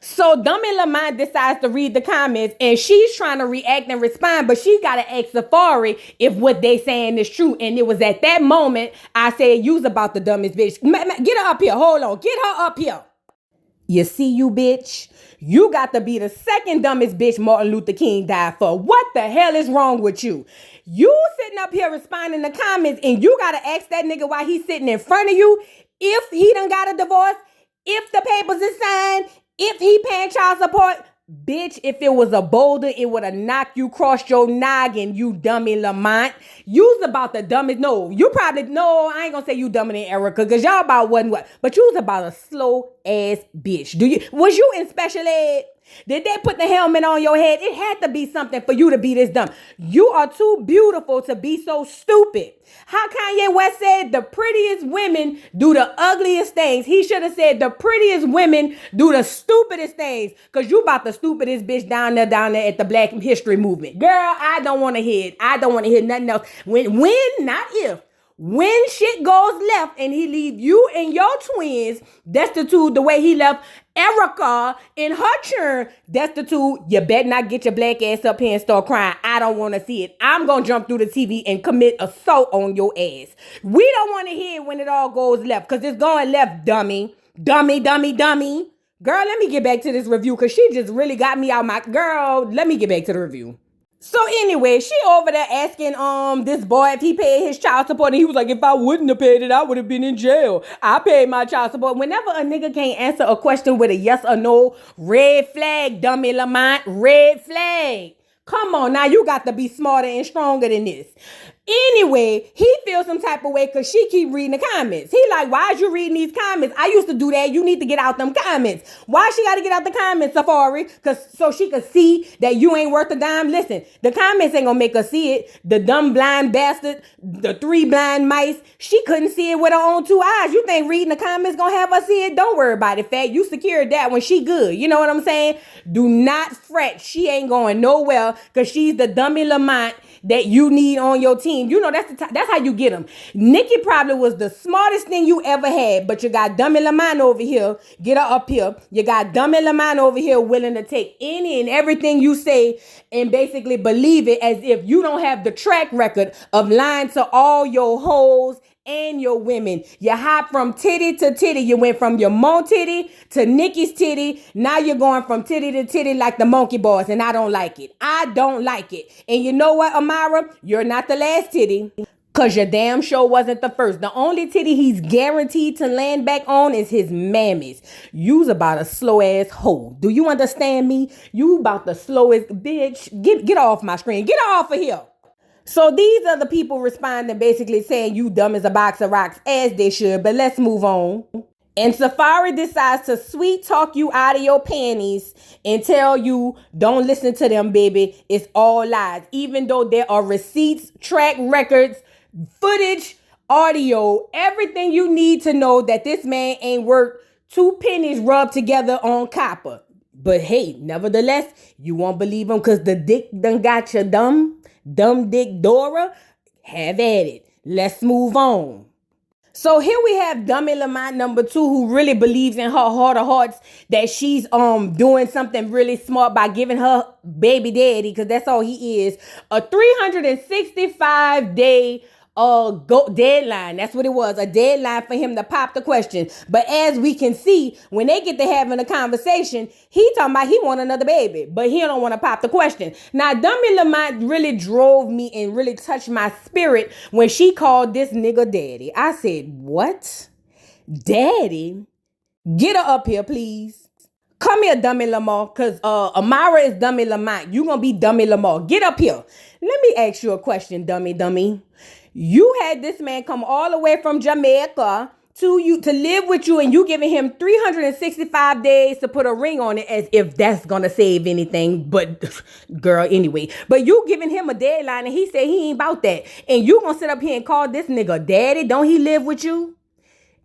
So Dummy Lamont decides to read the comments and she's trying to react and respond, but she got to ask Safari if what they saying is true. And it was at that moment I said, you's about the dumbest bitch. Get her up here. Hold on. Get her up here. You see, you bitch? You got to be the second dumbest bitch Martin Luther King died for. What the hell is wrong with you? You sitting up here responding to comments and you got to ask that nigga why he's sitting in front of you if he done got a divorce, if the papers is signed, if he paying child support. Bitch, if it was a boulder, it would have knocked you across your noggin, you dummy Lamont. You's about the dumbest. No, you probably, no, I ain't gonna say you dumber than Erica, because y'all about wasn't what. But you was about a slow ass bitch. Was you in special ed? Did they put the helmet on your head? It had to be something for you to be this dumb. You are too beautiful to be so stupid. How Kanye West said the prettiest women do the ugliest things. He should have said the prettiest women do the stupidest things. Because you about the stupidest bitch down there at the Black History Movement. Girl, I don't want to hear it. I don't want to hear nothing else. When, not if. When shit goes left and he leave you and your twins destitute the way he left Erica in her churn destitute, you better not get your black ass up here and start crying. I don't want to see it. I'm going to jump through the TV and commit assault on your ass. We don't want to hear it when it all goes left because it's going left, dummy. Dummy, dummy, dummy. Girl, let me get back to this review because she just really got me out my... Girl, let me get back to the review. So anyway, she over there asking this boy if he paid his child support, and he was like, if I wouldn't have paid it, I would have been in jail. I paid my child support. Whenever a nigga can't answer a question with a yes or no, red flag, dummy Lamont, red flag. Come on, now you got to be smarter and stronger than this. Anyway, he feels some type of way because she keep reading the comments. He like, why is you reading these comments? I used to do that. You need to get out them comments. Why she got to get out the comments, Safari? Because so she could see that you ain't worth a dime. Listen, the comments ain't gonna make her see it. The dumb blind bastard, the 3 blind mice, she couldn't see it with her own 2 eyes. You think reading the comments gonna have her see it? Don't worry about it, fat. You secured that when she good. You know what I'm saying? Do not fret. She ain't going nowhere because she's the dummy Lamont that you need on your team. You know, that's how you get them. Nikki probably was the smartest thing you ever had, but you got dummy Lamont over here. Get her up here. You got dummy Lamont over here willing to take any and everything you say and basically believe it as if you don't have the track record of lying to all your hoes and your women. You hop from titty to titty. You went from your mom titty to Nikki's titty. Now you're going from titty to titty like the monkey boys, and I don't like it. I don't like it. And you know what, Amara? You're not the last titty. Because your damn show wasn't the first. The only titty he's guaranteed to land back on is his mammies. You's about a slow ass hoe. Do you understand me? You about the slowest bitch. Get off my screen. Get off of here. So these are the people responding, basically saying you dumb as a box of rocks, as they should. But let's move on. And Safari decides to sweet talk you out of your panties and tell you, don't listen to them, baby. It's all lies. Even though there are receipts, track records, footage, audio, everything you need to know that this man ain't worth 2 pennies rubbed together on copper. But hey, nevertheless, you won't believe him because the dick done got you dumb dick Dora. Have at it. Let's move on. So here we have dummy Lamont number 2, who really believes in her heart of hearts that she's doing something really smart by giving her baby daddy, because that's all he is, a 365-day deadline. That's what it was, a deadline for him to pop the question. But as we can see, when they get to having a conversation, he talking about he want another baby, but he don't want to pop the question. Now, dummy Lamont really drove me and really touched my spirit when she called this nigga daddy. I said, what? Daddy? Get her up here, please. Come here, dummy Lamar, because Amara is dummy Lamont. You gonna be dummy Lamar. Get up here. Let me ask you a question, dummy. You had this man come all the way from Jamaica to live with you, and you giving him 365 days to put a ring on it, as if that's gonna save anything. But girl, anyway. But you giving him a deadline, and he said he ain't about that. And you gonna sit up here and call this nigga daddy? Don't he live with you?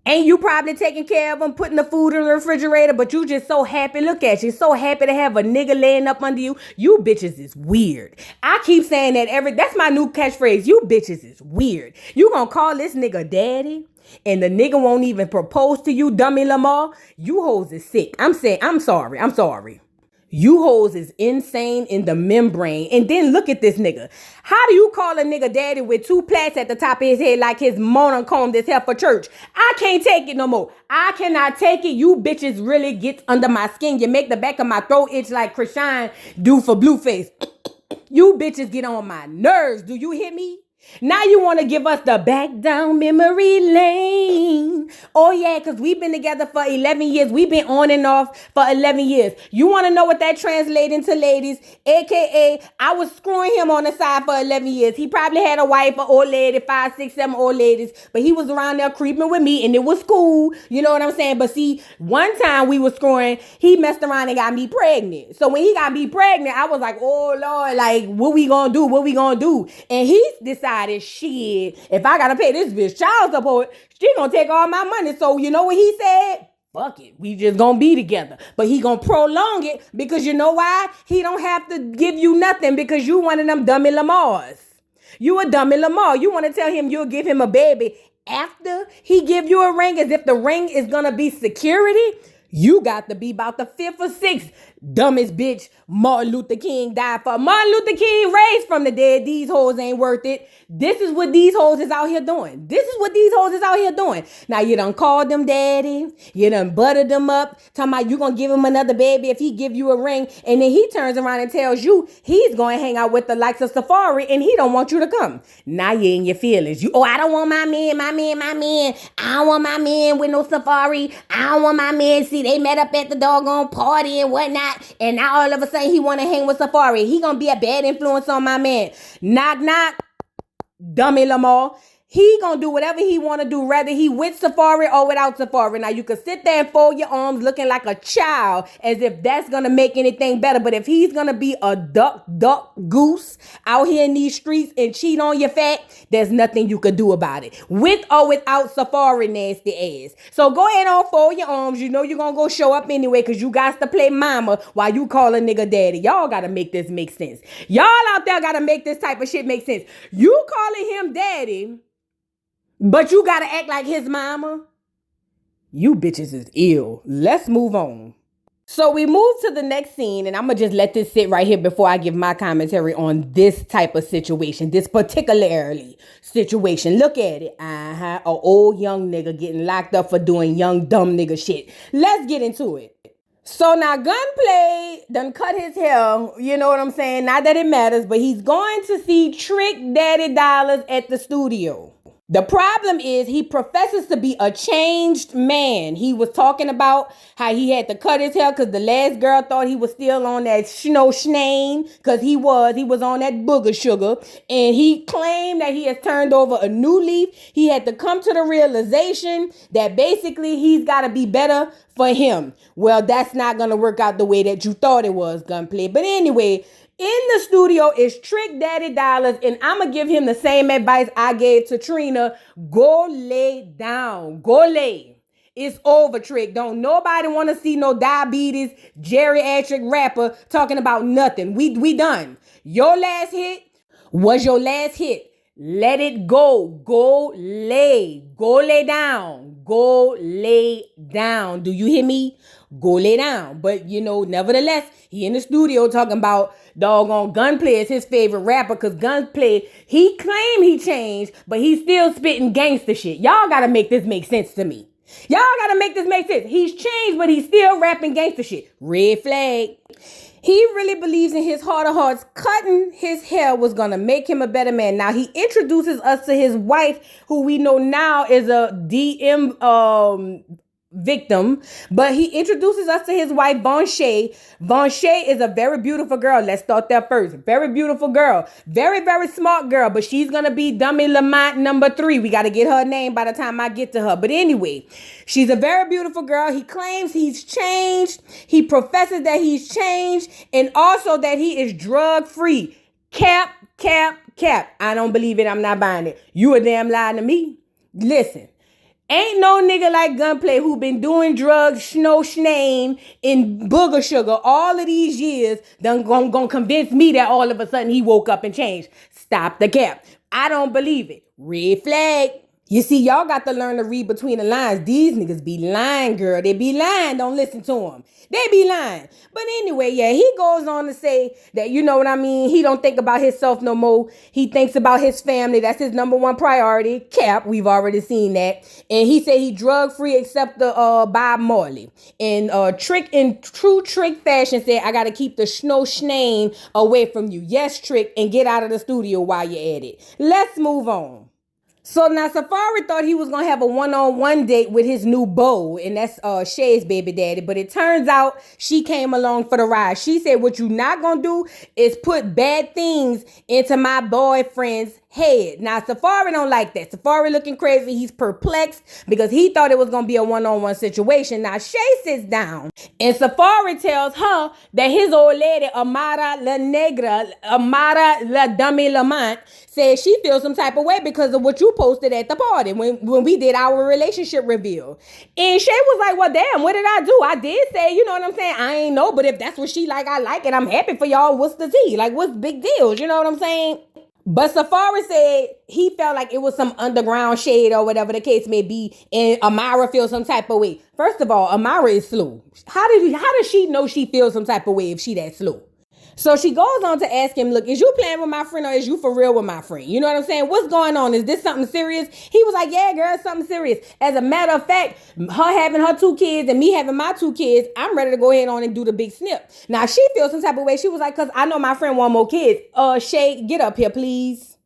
Ain't you probably taking care of them, putting the food in the refrigerator, but you just so happy. Look at you, so happy to have a nigga laying up under you. You bitches is weird. I keep saying that that's my new catchphrase. You bitches is weird. You gonna call this nigga daddy? And the nigga won't even propose to you, dummy Lamar? You hoes is sick. I'm sorry. You hoes is insane in the membrane. And then look at this nigga. How do you call a nigga daddy with 2 plaits at the top of his head like his monochrome that's here for church? I can't take it no more. I cannot take it. You bitches really get under my skin. You make the back of my throat itch like Krishan do for Blueface. You bitches get on my nerves. Do you hear me? Now you want to give us the back down memory lane. Oh yeah, because we've been together for 11 years. We've been on and off for 11 years. You want to know what that translates into, ladies? AKA, I was screwing him on the side for 11 years. He probably had a wife, an old lady, 5, 6, 7 old ladies. But he was around there creeping with me and it was cool. You know what I'm saying? But see, one time we was screwing, he messed around and got me pregnant. So when he got me pregnant, I was like, oh Lord, like what we gonna do? What we gonna do? And he decided, shit, if I gotta pay this bitch child support, she gonna take all my money. So you know what he said? Fuck it, we just gonna be together. But he gonna prolong it because you know why? He don't have to give you nothing because you one of them dummy Lamars. You a dummy Lamar. You want to tell him you'll give him a baby after he give you a ring as if the ring is gonna be security? You got to be about the 5th or 6th. Dumbest bitch Martin Luther King died for. Martin Luther King raised from the dead. These hoes ain't worth it. This is what these hoes is out here doing. Now you done called them daddy. You done buttered them up. Talking about you gonna give him another baby if he give you a ring. And then he turns around and tells you he's going to hang out with the likes of Safari and he don't want you to come. Now you in your feelings. I don't want my man. I don't want my man with no Safari. I don't want my man. See, they met up at the doggone party and whatnot. And now all of a sudden he want to hang with Safari. He gonna be a bad influence on my man. Knock, knock. Dummy Lamar. He gonna do whatever he want to do, whether he with Safari or without Safari. Now, you can sit there and fold your arms looking like a child as if that's gonna make anything better. But if he's gonna be a duck, goose out here in these streets and cheat on your fat, there's nothing you could do about it. With or without Safari nasty ass. So go ahead and fold your arms. You know you're gonna go show up anyway because you got to play mama while you call a nigga daddy. Y'all gotta make this make sense. Y'all out there gotta make this type of shit make sense. You calling him daddy, but you gotta act like his mama? You bitches is ill. Let's move on. So we move to the next scene, and I'm gonna just let this sit right here before I give my commentary on this type of situation, this particularly situation. Look at it. A old young nigga getting locked up for doing young dumb nigga shit. Let's get into it. So now Gunplay done cut his hair, you know what I'm saying? Not that it matters, but he's going to see Trick Daddy Dollars at the studio. The problem is he professes to be a changed man. He was talking about how he had to cut his hair because the last girl thought he was still on that schnane because he was on that booger sugar. And he claimed that he has turned over a new leaf. He had to come to the realization that basically he's got to be better for him. Well, that's not going to work out the way that you thought it was, Gunplay. But anyway, in the studio is Trick Daddy Dollars, and I'm going to give him the same advice I gave to Trina. Go lay down. Go lay. It's over, Trick. Don't nobody want to see no diabetes, geriatric rapper talking about nothing. We done. Your last hit was your last hit. Let it go. Go lay. Go lay down. Go lay down. Do you hear me? Go lay down. But, nevertheless, he in the studio talking about doggone Gunplay is his favorite rapper because Gunplay, he claimed he changed, but he's still spitting gangster shit. Y'all got to make this make sense to me. Y'all got to make this make sense. He's changed, but he's still rapping gangster shit. Red flag. He really believes in his heart of hearts cutting his hair was going to make him a better man. Now, he introduces us to his wife, who we know now is a DM victim, but he introduces us to his wife, Vonshay. Vonshay is a very beautiful girl. Let's start there first. Very beautiful girl. Very, very smart girl, but she's going to be Dummy Lamont number 3. We got to get her name by the time I get to her. But anyway, she's a very beautiful girl. He claims he's changed. He professes that he's changed and also that he is drug free. Cap. I don't believe it. I'm not buying it. You a damn lie to me. Listen. Ain't no nigga like Gunplay who been doing drugs, snow snane, and booger sugar all of these years done gonna convince me that all of a sudden he woke up and changed. Stop the cap. I don't believe it. Red flag. You see, y'all got to learn to read between the lines. These niggas be lying, girl. They be lying. Don't listen to them. They be lying. But anyway, yeah, he goes on to say that, you know what I mean? He don't think about himself no more. He thinks about his family. That's his number one priority. Cap, we've already seen that. And he said he drug-free except the Bob Marley. And Trick, in true Trick fashion, said, I got to keep the snow snane away from you. Yes, Trick, and get out of the studio while you're at it. Let's move on. So now Safari thought he was going to have a one-on-one date with his new beau, and that's Shay's baby daddy. But it turns out she came along for the ride. She said, what you not going to do is put bad things into my boyfriend's head. Now, Safari don't like that. Safari looking crazy. He's perplexed because he thought it was going to be a one-on-one situation. Now, Shay sits down and Safari tells her that his old lady, Amara La Negra, Amara La Dummy Lamont, said she feels some type of way because of what you posted at the party when we did our relationship reveal. And Shay was like, well, damn, what did I do? I did say, you know what I'm saying? I ain't know, but if that's what she like, I like it. I'm happy for y'all. What's the tea? Like, what's big deals? You know what I'm saying? But Safari said he felt like it was some underground shade or whatever the case may be, and Amara feels some type of way. First of all, Amara is slow. How does she know she feels some type of way if she that slow? So she goes on to ask him, look, is you playing with my friend or is you for real with my friend? You know what I'm saying? What's going on? Is this something serious? He was like, yeah, girl, it's something serious. As a matter of fact, her having her 2 kids and me having my 2 kids, I'm ready to go ahead on and do the big snip. Now, she feels some type of way. She was like, because I know my friend want more kids. Shay, get up here, please.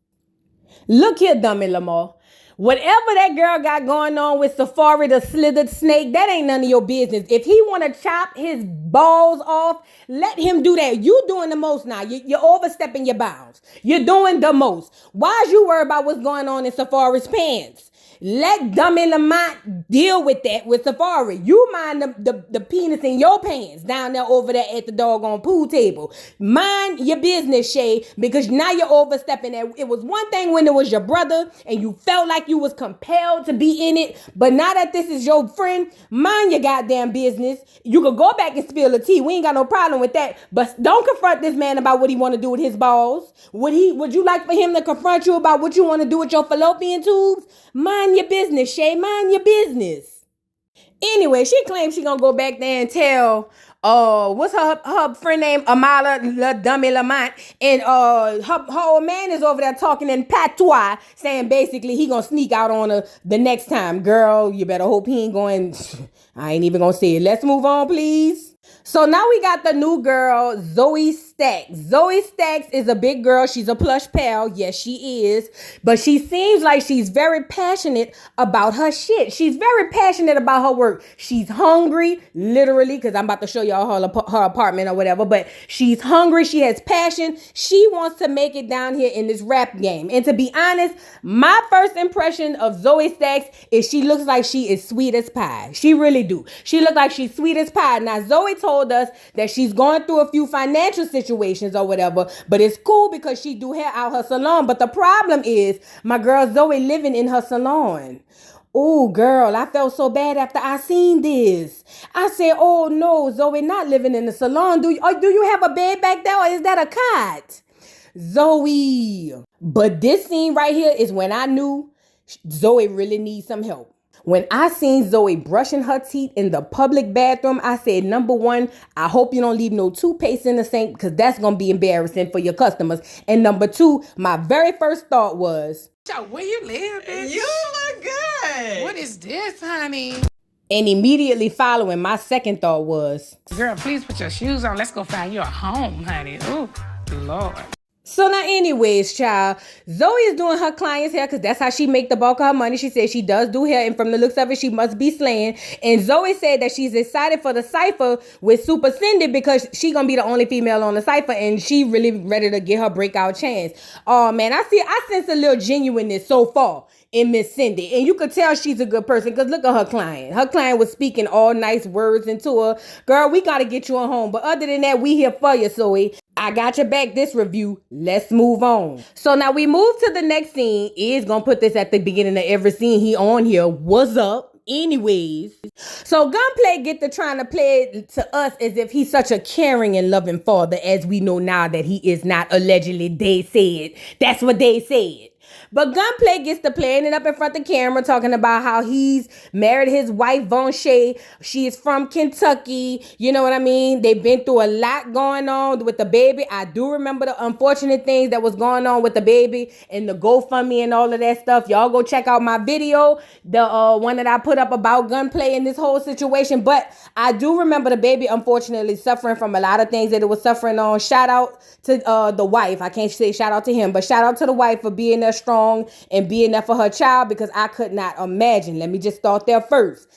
Look here, dummy Lamar. Whatever that girl got going on with Safari the slithered snake, that ain't none of your business. If he want to chop his balls off, let him do that. You doing the most now. You're overstepping your bounds. You're doing the most. Why is you worried about what's going on in Safari's pants? Let Dummy Lamont deal with that with Safari. You mind the penis in your pants down there over there at the doggone pool table. Mind your business, Shay, because now you're overstepping that. It was one thing when it was your brother and you felt like you was compelled to be in it, but now that this is your friend, mind your goddamn business. You could go back and spill the tea. We ain't got no problem with that, but don't confront this man about what he want to do with his balls. Would you like for him to confront you about what you want to do with your fallopian tubes? Mind your business, Shay. Mind your business. Anyway, she claims she gonna go back there and tell what's her friend name, Amara La Dummy Lamont, and her old man is over there talking in patois, saying basically he gonna sneak out on her the next time. Girl, you better hope he ain't going. I ain't even gonna say it. Let's move on, please. So now we got the new girl, Zoe Stacks. Zoe Stacks is a big girl. She's a plush pal. Yes, she is. But she seems like she's very passionate about her shit. She's very passionate about her work. She's hungry, literally, because I'm about to show y'all her apartment or whatever. But she's hungry. She has passion. She wants to make it down here in this rap game. And to be honest, my first impression of Zoe Stacks is she looks like she is sweet as pie. She really do. She looks like she's sweet as pie. Now, Zoe told us that she's going through a few financial situations or whatever, but it's cool because she do hair out her salon. But the problem is my girl Zoe living in her salon. Oh, girl, I felt so bad after I seen this. I said, oh no, Zoe not living in the salon. Do you have a bed back there or is that a cot? Zoe. But this scene right here is when I knew Zoe really needs some help. When I seen Zoe brushing her teeth in the public bathroom, I said, number one, I hope you don't leave no toothpaste in the sink because that's going to be embarrassing for your customers. And number two, my very first thought was, where you live, bitch? You look good. What is this, honey? And immediately following, my second thought was, Girl, please put your shoes on. Let's go find you a home, honey. Oh, Lord. So now anyways, child, Zoe is doing her client's hair because that's how she make the bulk of her money. She said she does do hair, and from the looks of it, she must be slaying. And Zoe said that she's excited for the Cipher with Super Cindy because she gonna be the only female on the Cipher, and she really ready to get her breakout chance. Oh man, I sense a little genuineness so far in Miss Cindy, and you could tell she's a good person because look at her client. Her client was speaking all nice words into her. Girl, we gotta get you a home, but other than that, we here for you, Zoe. I got your back this review. Let's move on. So now we move to the next scene. Is gonna put this at the beginning of every scene he on here. What's up? Anyways, so Gunplay get to trying to play it to us as if he's such a caring and loving father, as we know now that he is not. Allegedly, they said. That's what they said. But Gunplay gets to playing it up in front of the camera, talking about how he's married his wife, Von Shay. She is from Kentucky. You know what I mean? They've been through a lot going on with the baby. I do remember the unfortunate things that was going on with the baby and the GoFundMe and all of that stuff. Y'all go check out my video, the one that I put up about Gunplay and this whole situation. But I do remember the baby, unfortunately, suffering from a lot of things that it was suffering on. Shout out to the wife. I can't say shout out to him, but shout out to the wife for being there strong and being there for her child, because I could not imagine. Let me just start there first.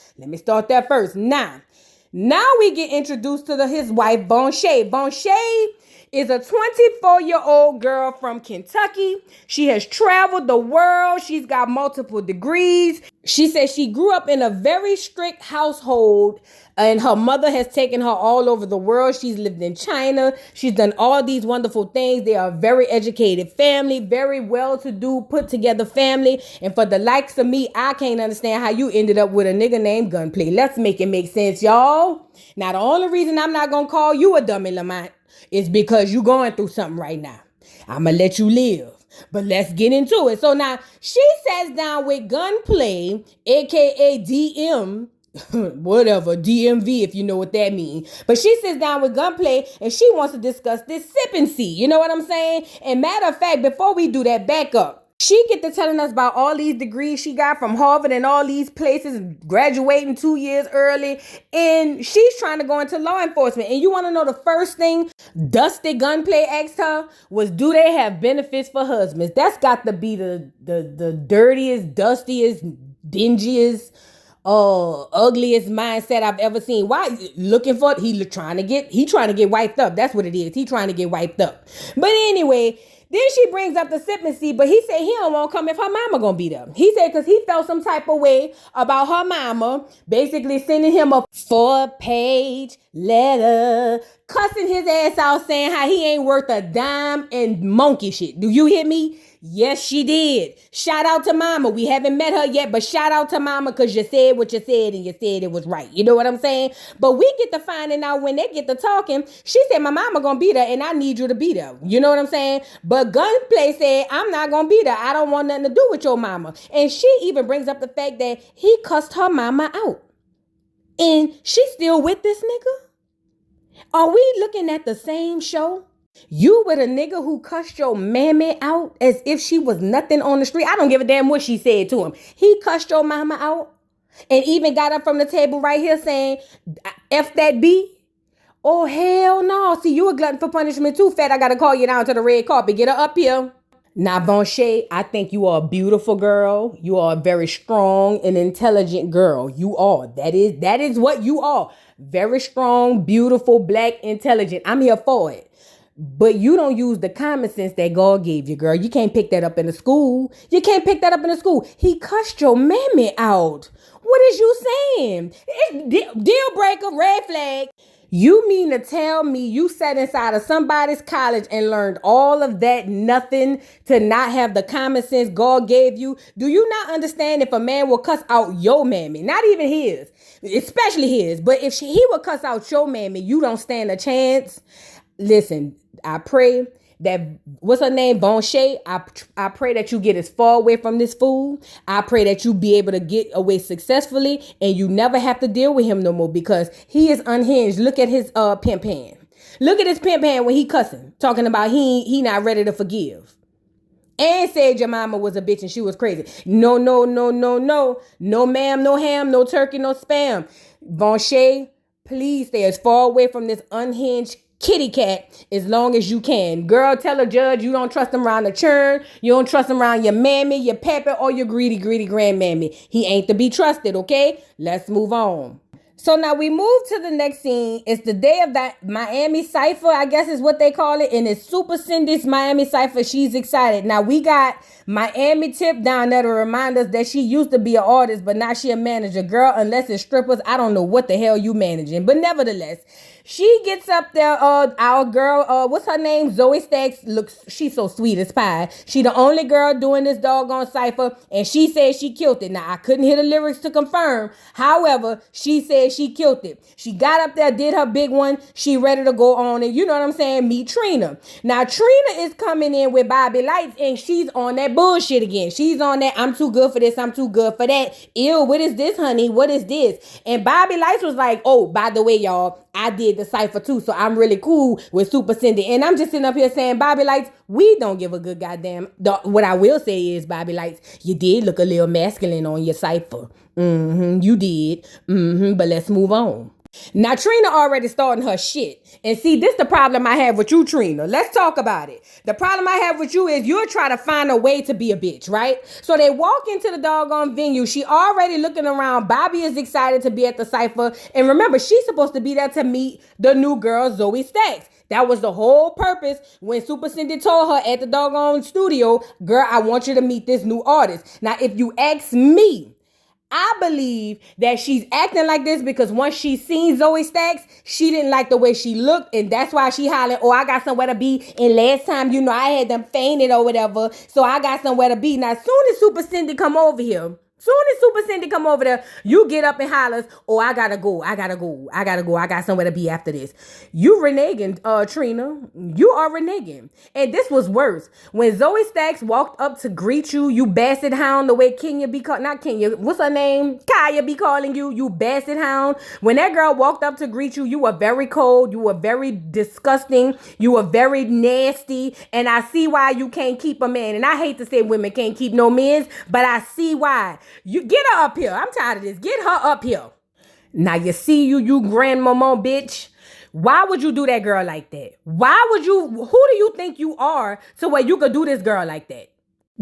Now we get introduced to his wife, Von Shay. Von Shay is a 24-year-old girl from Kentucky. She has traveled the world. She's got multiple degrees. She says she grew up in a very strict household, and her mother has taken her all over the world. She's lived in China. She's done all these wonderful things. They are a very educated family, very well-to-do, put-together family. And for the likes of me, I can't understand how you ended up with a nigga named Gunplay. Let's make it make sense, y'all. Now, the only reason I'm not going to call you a dummy, Lamont, is because you're going through something right now. I'm going to let you live. But let's get into it. So now she sits down with Gunplay, aka DM, whatever, DMV, if you know what that means. But she sits down with Gunplay and she wants to discuss this sip and see. You know what I'm saying? And matter of fact, before we do that, back up. She get to telling us about all these degrees she got from Harvard and all these places, graduating 2 years early. And she's trying to go into law enforcement. And you want to know the first thing Dusty Gunplay asked her was, do they have benefits for husbands? That's got to be the dirtiest, dustiest, dingiest, ugliest mindset I've ever seen. Why? Looking for it. He trying to get wiped up. That's what it is. He trying to get wiped up. But anyway, then she brings up the sip and see, but he said he don't want to come if her mama gonna be there. He said because he felt some type of way about her mama basically sending him a 4-page letter, cussing his ass out, saying how he ain't worth a dime and monkey shit. Do you hear me? Yes, she did. Shout out to mama. We haven't met her yet, but shout out to mama because you said what you said and you said it was right. You know what I'm saying? But we get to finding out when they get to talking. She said, my mama gonna be there and I need you to be there. You know what I'm saying? But Gunplay said, I'm not gonna be there. I don't want nothing to do with your mama. And she even brings up the fact that he cussed her mama out. And she's still with this nigga? Are we looking at the same show? You with a nigga who cussed your mammy out as if she was nothing on the street. I don't give a damn what she said to him. He cussed your mama out and even got up from the table right here saying, F that B. Oh, hell no. See, you a glutton for punishment too, fat. I got to call you down to the red carpet. Get her up here. Now, Von Shay, I think you are a beautiful girl. You are a very strong and intelligent girl. You are. That is what you are. Very strong, beautiful, black, intelligent. I'm here for it. But you don't use the common sense that God gave you, girl. You can't pick that up in the school. He cussed your mammy out. What is you saying? It's deal breaker, red flag. You mean to tell me you sat inside of somebody's college and learned all of that nothing to not have the common sense God gave you? Do you not understand if a man will cuss out your mammy, not even his, especially his, but if he will cuss out your mammy, you don't stand a chance? Listen, I pray that, what's her name? Von Shay. I pray that you get as far away from this fool. I pray that you be able to get away successfully and you never have to deal with him no more because he is unhinged. Look at his pimp hand. Look at his pimp hand when he cussing, talking about he not ready to forgive. And said your mama was a bitch and she was crazy. No. No ma'am, no ham, no turkey, no spam. Von Shay, please stay as far away from this unhinged kitty cat as long as you can. Girl, tell a judge you don't trust him around the churn. You don't trust him around your mammy, your pappy, or your greedy grandmammy. He ain't to be trusted, okay? Let's move on. So now we move to the next scene. It's the day of that Miami Cipher, I guess is what they call it. And it's Super Cindy's Miami Cipher. She's excited. Now we got Miami Tip down there to remind us that she used to be an artist, but now she a manager. Girl, unless it's strippers, I don't know what the hell you managing. But nevertheless, She gets up there, our girl, what's her name? Zoe Stacks. She's so sweet as pie. She the only girl doing this doggone cipher, and she said she killed it. Now, I couldn't hear the lyrics to confirm. However, she said she killed it. She got up there, did her big one. She ready to go on and, you know what I'm saying, meet Trina. Now, Trina is coming in with Bobby Lights, and she's on that bullshit again. She's on that, I'm too good for this, I'm too good for that. Ew, what is this, honey? What is this? And Bobby Lights was like, oh, by the way, y'all, I did the cipher too, so I'm really cool with Super Cindy. And I'm just sitting up here saying, Bobby Lights, we don't give a good goddamn. What I will say is, Bobby Lights, you did look a little masculine on your cipher. You did. But let's move on. Now, Trina already starting her shit. And see, this the problem I have with you, Trina. Let's talk about it. The problem I have with you is you're trying to find a way to be a bitch, right? So they walk into the doggone venue. She already looking around. Bobby is excited to be at the cipher. And remember, she's supposed to be there to meet the new girl, Zoe Stacks. That was the whole purpose when Super Cindy told her at the doggone studio, girl, I want you to meet this new artist. Now, if you ask me, I believe that she's acting like this because once she seen Zoe Stacks, she didn't like the way she looked, and that's why she hollering, oh, I got somewhere to be, and last time, you know, I had them fainted or whatever, so I got somewhere to be. Now, as soon as Super Cindy come over here, you get up and hollers, oh, I gotta go, I got somewhere to be after this. You reneging, Trina. You are reneging. And this was worse. When Zoe Stacks walked up to greet you, you bastard hound, the way Kenya be called, not Kenya, what's her name? Kaya be calling you, you bastard hound. When that girl walked up to greet you, you were very cold, you were very disgusting, you were very nasty, and I see why you can't keep a man. And I hate to say women can't keep no men, but I see why. You get her up here. I'm tired of this. Get her up here. Now you see you grandmama bitch. Why would you do that girl like that? Who do you think you are to where you could do this girl like that?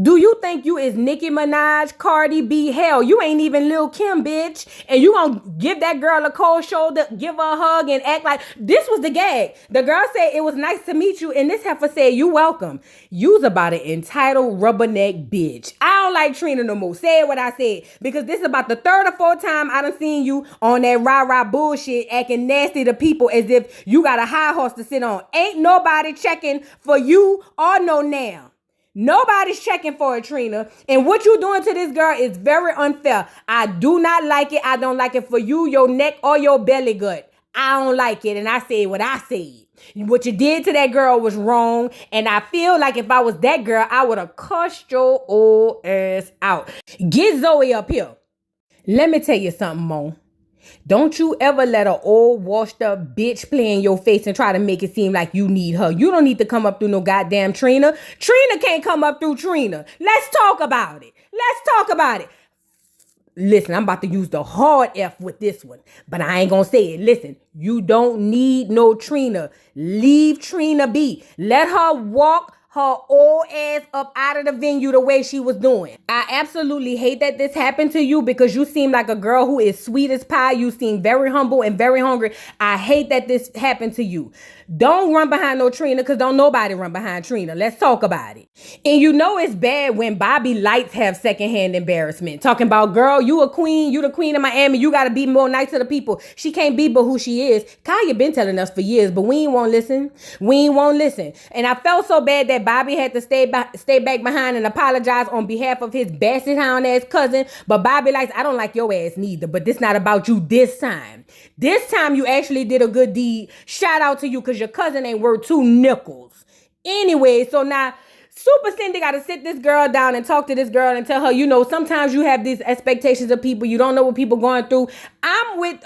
Do you think you is Nicki Minaj, Cardi B? Hell, you ain't even Lil Kim, bitch. And you gonna give that girl a cold shoulder, give her a hug, and act like this was the gag. The girl said it was nice to meet you, and this heifer said you welcome. You's about an entitled rubberneck bitch. I don't like Trina no more. Say what I said. Because this is about the third or fourth time I done seen you on that rah-rah bullshit, acting nasty to people as if you got a high horse to sit on. Ain't nobody checking for you or no now. Nobody's checking for it, Trina. And what you doing to this girl is very unfair. I do not like it. I don't like it for you, your neck, or your belly gut. I don't like it. And I said what I said. What you did to that girl was wrong. And I feel like if I was that girl, I would have cussed your old ass out. Get Zoe up here. Let me tell you something, Mo. Don't you ever let an old washed up bitch play in your face and try to make it seem like you need her. You don't need to come up through no goddamn Trina. Trina can't come up through Trina. Let's talk about it. Listen, I'm about to use the hard F with this one, but I ain't gonna say it. Listen, you don't need no Trina. Leave Trina be. Let her walk her old ass up out of the venue the way she was doing. I absolutely hate that this happened to you because you seem like a girl who is sweet as pie. You seem very humble and very hungry. I hate that this happened to you. Don't run behind no Trina because don't nobody run behind Trina. Let's talk about it. And you know it's bad when Bobby Lights have secondhand embarrassment. Talking about, girl, you a queen. You the queen of Miami. You got to be more nice to the people. She can't be but who she is. Kaya been telling us for years, but we ain't won't listen. And I felt so bad that Bobby had to stay back behind and apologize on behalf of his bastard hound ass cousin. But Bobby Lights, I don't like your ass neither. But this not about you this time. This time you actually did a good deed. Shout out to you because your cousin ain't worth 2 nickels. Anyway, so now Super Cindy got to sit this girl down and talk to this girl and tell her, you know, sometimes you have these expectations of people. You don't know what people going through. I'm with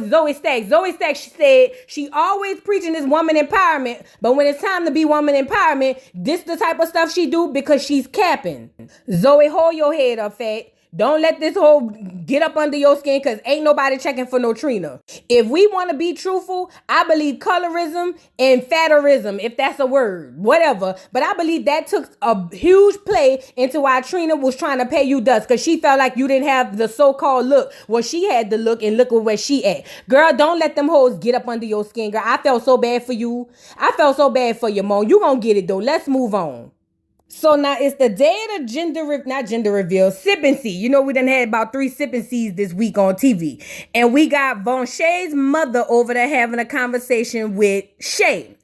Zoe Stacks. Zoe Stacks, she said she always preaching this woman empowerment. But when it's time to be woman empowerment, this the type of stuff she do because she's capping. Zoe, hold your head up, fat. Don't let this whole get up under your skin because ain't nobody checking for no Trina. If we want to be truthful, I believe colorism and fatterism, if that's a word, whatever. But I believe that took a huge play into why Trina was trying to pay you dust because she felt like you didn't have the so-called look. Well, she had the look and look at where she at. Girl, don't let them hoes get up under your skin, girl. I felt so bad for you. I felt so bad for you, Mo. You gonna get it, though. Let's move on. So now it's the day of the not gender reveal, sipping seed. You know, we done had about 3 sipping seeds this week on TV. And we got Von Shay's mother over there having a conversation with Shay.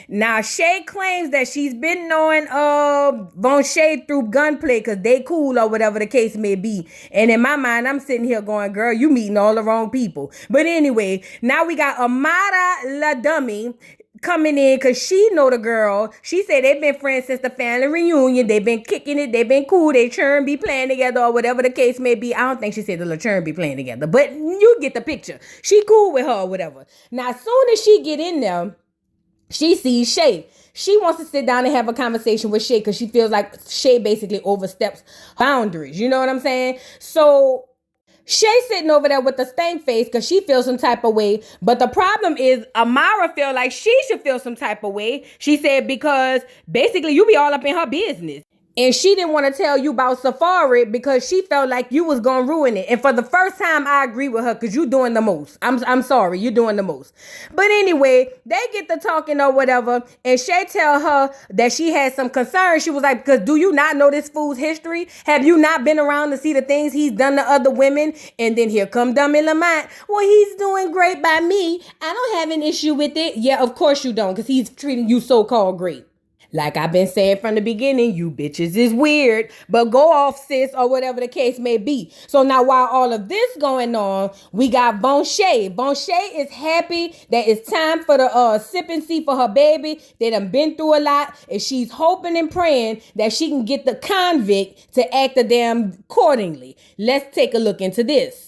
Now, Shay claims that she's been knowing Von Shay through Gunplay because they cool or whatever the case may be. And in my mind, I'm sitting here going, girl, you meeting all the wrong people. But anyway, now we got Amara La Dummy coming in because she know the girl. She said they've been friends since the family reunion. They've been kicking it. They've been cool. They churn be playing together or whatever the case may be. I don't think she said the churn be playing together, but you get the picture. She cool with her or whatever. Now, as soon as she get in there, she sees Shay. She wants to sit down and have a conversation with Shay because she feels like Shay basically oversteps boundaries. You know what I'm saying? So Shay sitting over there with the stank face because she feels some type of way. But the problem is Amara feel like she should feel some type of way. She said because basically you be all up in her business. And she didn't want to tell you about Safari because she felt like you was going to ruin it. And for the first time, I agree with her because you doing the most. I'm sorry, you're doing the most. But anyway, they get to talking or whatever. And Shay tell her that she had some concern. She was like, because do you not know this fool's history? Have you not been around to see the things he's done to other women? And then here come Dummy Lamont. Well, he's doing great by me. I don't have an issue with it. Yeah, of course you don't because he's treating you so-called great. Like I've been saying from the beginning, you bitches is weird, but go off, sis, or whatever the case may be. So now while all of this going on, we got Von Shay. Von Shay is happy that it's time for the sipping seat for her baby. They done been through a lot, and she's hoping and praying that she can get the convict to act the damn accordingly. Let's take a look into this.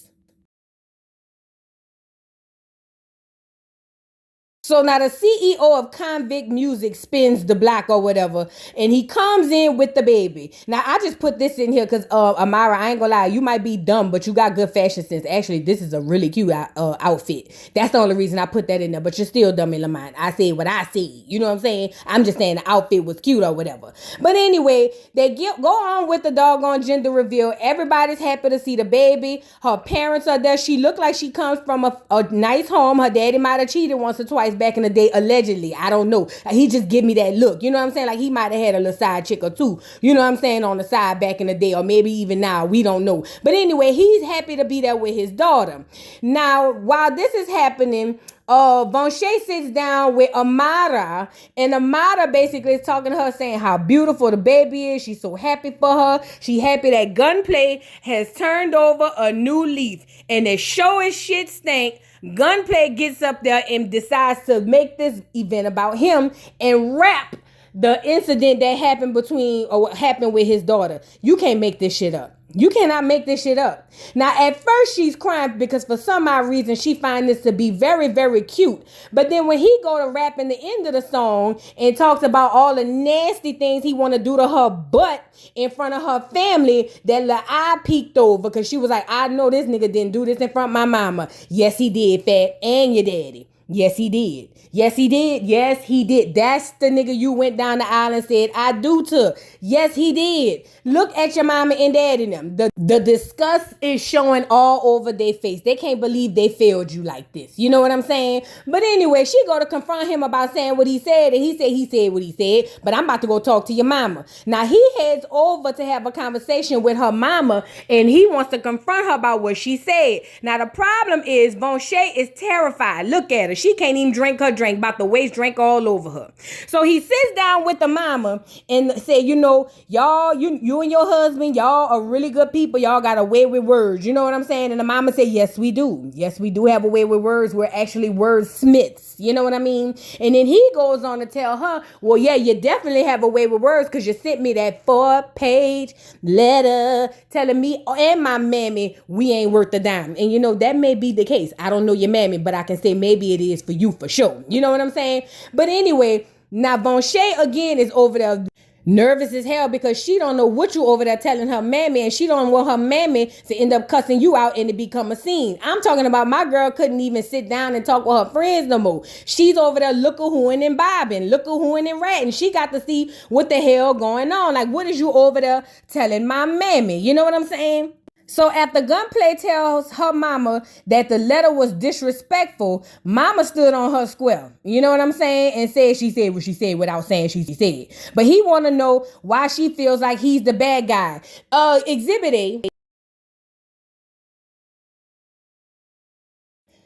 So now the CEO of Convict Music spins the block or whatever, and he comes in with the baby. Now, I just put this in here because, Amara, I ain't gonna lie, you might be dumb, but you got good fashion sense. Actually, this is a really cute outfit. That's the only reason I put that in there, but you're still dumb in Lamont. I said what I said. You know what I'm saying? I'm just saying the outfit was cute or whatever. But anyway, they go on with the doggone gender reveal. Everybody's happy to see the baby. Her parents are there. She looked like she comes from a nice home. Her daddy might have cheated once or twice back in the day, allegedly. I don't know. He just give me that look. You know what I'm saying? Like he might have had a little side chick or two. You know what I'm saying? On the side back in the day, or maybe even now. We don't know. But anyway, he's happy to be there with his daughter. Now, while this is happening, Von Shay sits down with Amara, and Amara basically is talking to her, saying how beautiful the baby is. She's so happy for her. She happy that Gunplay has turned over a new leaf, and as show as shit stank, Gunplay gets up there and decides to make this event about him and rap the incident that happened happened with his daughter. You can't make this shit up. You cannot make this shit up. Now, at first, she's crying because for some odd reason, she finds this to be very, very cute. But then when he go to rap in the end of the song and talks about all the nasty things he want to do to her butt in front of her family, that little eye peeked over because she was like, I know this nigga didn't do this in front of my mama. Yes, he did, fat, and your daddy. Yes, he did. Yes, he did. Yes, he did. That's the nigga you went down the aisle and said, I do to. Yes, he did. Look at your mama and daddy them. The disgust is showing all over their face. They can't believe they failed you like this. You know what I'm saying? But anyway, she go to confront him about saying what he said, and he said what he said, but I'm about to go talk to your mama. Now, he heads over to have a conversation with her mama, and he wants to confront her about what she said. Now, the problem is Von Shay is terrified. Look at her. She can't even drink her drink, about to waste drink all over her. So he sits down with the mama and say, you know, y'all, you and your husband, y'all are really good people. Y'all got a way with words. You know what I'm saying? And the mama said, yes, we do. Yes, we do have a way with words. We're actually wordsmiths. You know what I mean? And then he goes on to tell her, well, yeah, you definitely have a way with words because you sent me that 4-page letter telling me and my mammy we ain't worth a dime. And you know, that may be the case. I don't know your mammy, but I can say maybe it is for you for sure. You know what I'm saying? But anyway, now Von Shay again is over there nervous as hell because she don't know what you over there telling her mammy, and she don't want her mammy to end up cussing you out and it become a scene. I'm talking about my girl couldn't even sit down and talk with her friends no more. She's over there look-a-hooing and bobbing, look-a-hooing and ratting. She got to see what the hell going on. Like, what is you over there telling my mammy? You know what I'm saying? So after Gunplay tells her mama that the letter was disrespectful, mama stood on her square. You know what I'm saying? And said she said what she said without saying she said. But he want to know why she feels like he's the bad guy. Exhibit A.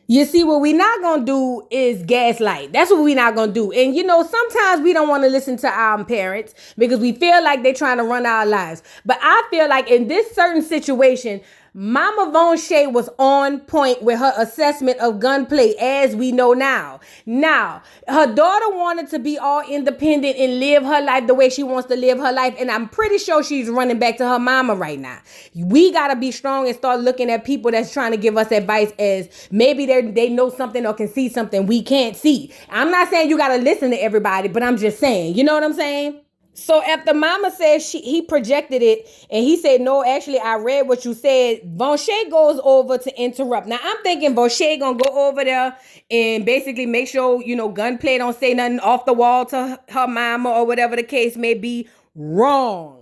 You see, what we not going to do is gaslight. That's what we not going to do. And, sometimes we don't want to listen to our parents because we feel like they're trying to run our lives. But I feel like in this certain situation, Mama Von Shay was on point with her assessment of Gunplay, as we know now. Now, her daughter wanted to be all independent and live her life the way she wants to live her life. And I'm pretty sure she's running back to her mama right now. We got to be strong and start looking at people that's trying to give us advice as maybe they know something or can see something we can't see. I'm not saying you got to listen to everybody, but I'm just saying, you know what I'm saying? So after mama said he projected it and he said, no, actually, I read what you said, Von Shay goes over to interrupt. Now, I'm thinking Von Shay gonna go over there and basically make sure, Gunplay don't say nothing off the wall to her mama or whatever the case may be. Wrong.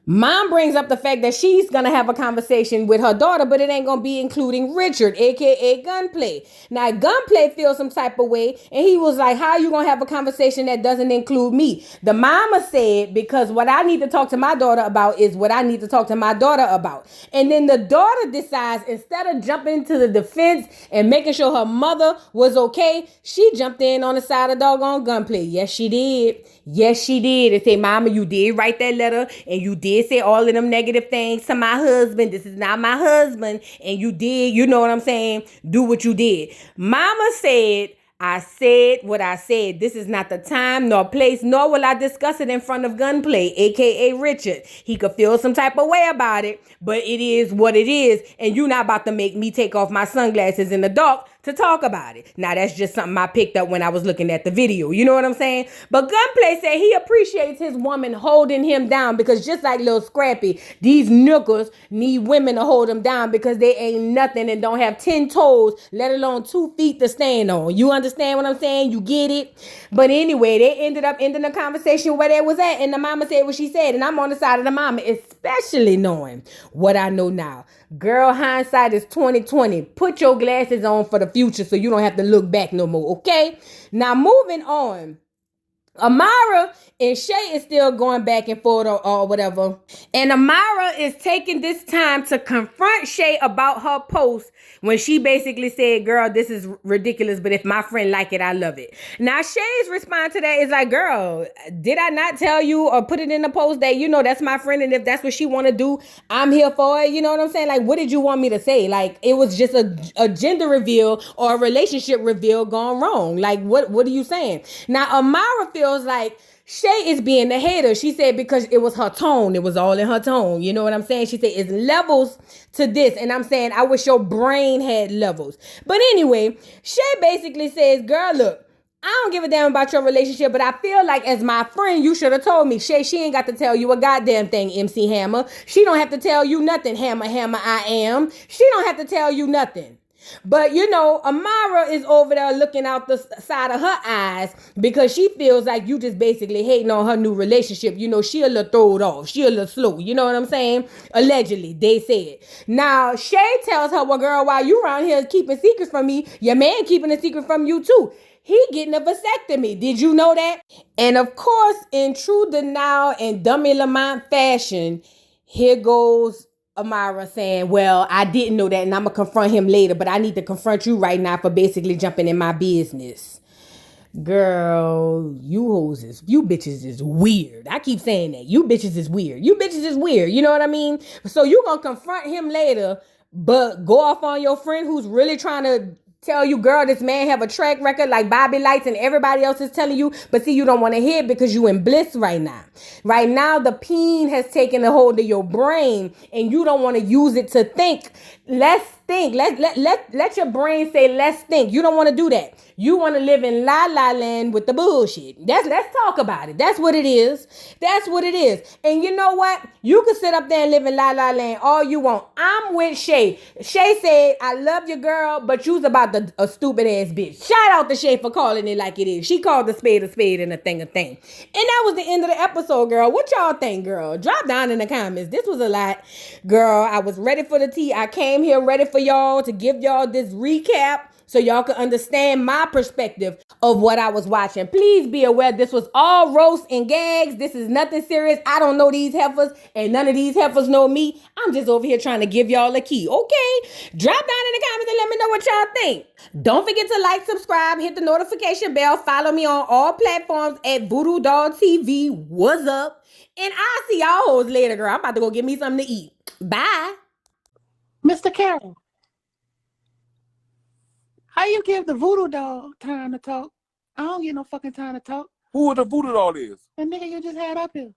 Mom brings up the fact that she's going to have a conversation with her daughter, but it ain't going to be including Richard, a.k.a. Gunplay. Now, Gunplay feels some type of way, and he was like, how are you going to have a conversation that doesn't include me? The mama said, because what I need to talk to my daughter about is what I need to talk to my daughter about. And then the daughter decides, instead of jumping to the defense and making sure her mother was okay, she jumped in on the side of doggone Gunplay. Yes, she did. Yes, she did. And say, mama, you did write that letter, and you did say all of them negative things to my husband. This is not my husband. And you did, you know what I'm saying? Do what you did. Mama said, I said what I said. This is not the time nor place, nor will I discuss it in front of Gunplay, a.k.a. Richard. He could feel some type of way about it, but it is what it is. And you're not about to make me take off my sunglasses in the dark to talk about it. Now, that's just something I picked up when I was looking at the video. You know what I'm saying? But Gunplay said he appreciates his woman holding him down because just like Lil Scrappy, these nookers need women to hold them down because they ain't nothing and don't have 10 toes, let alone 2 feet to stand on. You understand what I'm saying? You get it? But anyway, they ended up ending the conversation where they was at, and the mama said what she said, and I'm on the side of the mama, especially knowing what I know now. Girl, hindsight is 2020. Put your glasses on for the future so you don't have to look back no more, okay? Now, moving on. Amara and Shay is still going back and forth or whatever. And Amara is taking this time to confront Shay about her post when she basically said, girl, this is ridiculous, but if my friend like it, I love it. Now, Shay's response to that is like, girl, did I not tell you or put it in the post that, that's my friend, and if that's what she want to do, I'm here for it? You know what I'm saying? Like, what did you want me to say? Like, it was just a gender reveal or a relationship reveal gone wrong. Like, what are you saying? Now, Amara feels like Shay is being the hater. She said because it was her tone. It was all in her tone. You know what I'm saying? She said it's levels to this. And I'm saying I wish your brain had levels. But anyway, Shay basically says, girl, look, I don't give a damn about your relationship, but I feel like as my friend, you should have told me. Shay, she ain't got to tell you a goddamn thing, MC Hammer. She don't have to tell you nothing, Hammer, I am. She don't have to tell you nothing. But, Amara is over there looking out the side of her eyes because she feels like you just basically hating on her new relationship. She a little throw it off. She a little slow. You know what I'm saying? Allegedly, they said. Now, Shay tells her, well, girl, while you around here keeping secrets from me, your man keeping a secret from you, too. He getting a vasectomy. Did you know that? And, of course, in true denial and dummy Lamont fashion, here goes Amara saying, well, I didn't know that and I'm going to confront him later, but I need to confront you right now for basically jumping in my business. Girl, you bitches is weird. I keep saying that. You bitches is weird. You bitches is weird. You know what I mean? So you going to confront him later, but go off on your friend who's really trying to tell you, girl, this man have a track record like Bobby Lights and everybody else is telling you, but see, you don't want to hear it because you in bliss right now. Right now, the peen has taken a hold of your brain and you don't want to use it to think. Let's think. Let your brain say, let's think. You don't want to do that. You want to live in la la land with the bullshit. Let's talk about it. That's what it is. That's what it is. And you know what? You can sit up there and live in la la land all you want. I'm with Shay. Shay said, I love you, girl, but you's about a stupid ass bitch. Shout out to Shay for calling it like it is. She called a spade and a thing a thing. And that was the end of the episode. episode, girl. What y'all think, girl? Drop down in the comments. This was a lot, girl. I was ready for the tea. I came here ready for y'all to give y'all this recap so y'all can understand my perspective of what I was watching. Please be aware this was all roast and gags. This is nothing serious. I don't know these heifers, and none of these heifers know me. I'm just over here trying to give y'all a key, okay? Drop down in the comments and let me know what y'all think. Don't forget to like, subscribe, hit the notification bell. Follow me on all platforms at Voodoo Doll TV. What's up? And I'll see y'all hoes later, girl. I'm about to go get me something to eat. Bye. Mr. Carroll, how you give the voodoo doll time to talk? I don't get no fucking time to talk. Who the voodoo doll is? The nigga you just had up here.